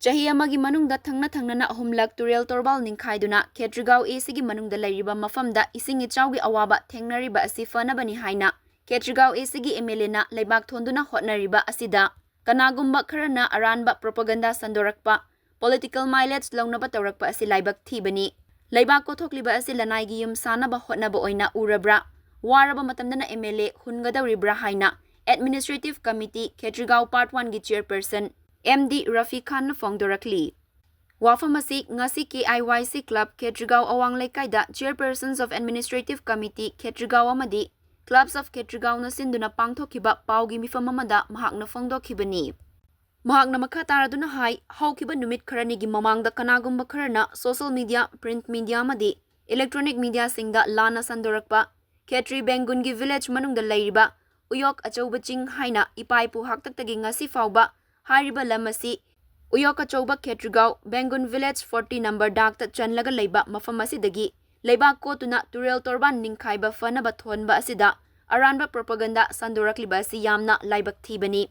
Chahi amagi manungda thangna ahumlak turel torbal ningkhaiduna Kshetrigao esigi manungda lairiba mafamda ising ichawgi awaba thengnariba asi fanabani haina Kshetrigao esigi MLA na leibak thonduna hotnariba asida kanagumba kharana aranba propaganda sandorakpa political mileage launaba tawrakpa asi laibak thibani leibak kothokliba asi lanaigi yum sanaba hotnaba oina urabra waraba matamdana MLA hungadawribra haina Administrative Committee Kshetrigao Part 1 gi chairperson MD Rafi Khan Fongdorakli. Wafamasi ngasi KIYC Club Kshetrigao Awang Lekaida Chairpersons of Administrative Committee Kshetrigao amadi Clubs of Kshetrigao na sinduna pangthokiba paugi mifam amada mahakna fongdokhibani. Mahakna makha taraduna hai haukiba numit kharanigi mamangda kanagumba kharana social media, print media amadi electronic media singda lana sandorakpa Khetri Bengungi village manungda lairiba uyok achauba ching haina ipaipu haktaktagi ngasi fauba Hariba lamasi Uyoka Choba Kshetrigao Bengun Village 40 number dakta chanlaga leiba mafam asidagi leiba kotuna turel torban ningkhaiba fanaba thonba asida aranba propaganda sandorakliba asi yamna laibak thibani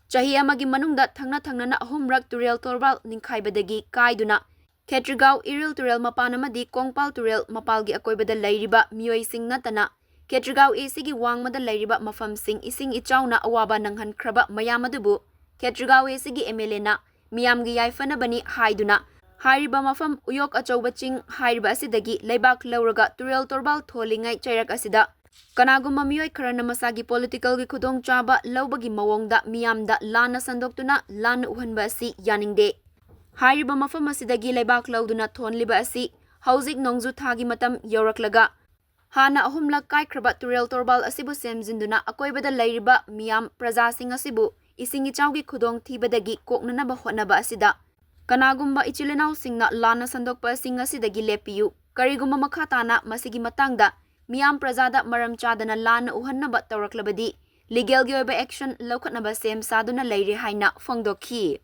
chahi amagi manungda thangna ahumrak turel torbal ningkhaibadagi kaiduna Kshetrigao iril turel mapan amadi kongpal turel mapalgi akoibada lairiba mioising natana Kshetrigao esigi wangmada lairiba mafamsing ising ichawna awaba nanghankraba mayamadubu Kshetrigao esigi MLA na miyamgi yaifanabani haiduna hariba mafam uyok achauba ching hariba asidagi leibak lauraga turel torbal tholingai chairak asida kanagumma miyoi kharana masagi political gi khudong chaba laubagi mawongda miyamda lana sandoktuna lana uhanba asi yaningde hariba mafam asidagi leibak lauduna thonliba asi hauzik nongju thagi matam yoraklaga hana ahumlak kaikhraba turel torbal asibu semjinduna akoibada lairiba miyam prajasing asibu isingi chawgi khudong thibadagi koknanaba hotnaba asida kanagumba ichilenau singna lana sandokpa sing asidagi lepiyu karigumba makhatana masigi matangda miyam prajada maram chadana lana uhannaba tawraklabadi legal gi oiba action lokhatnaba sem saduna leire haina fongdokhi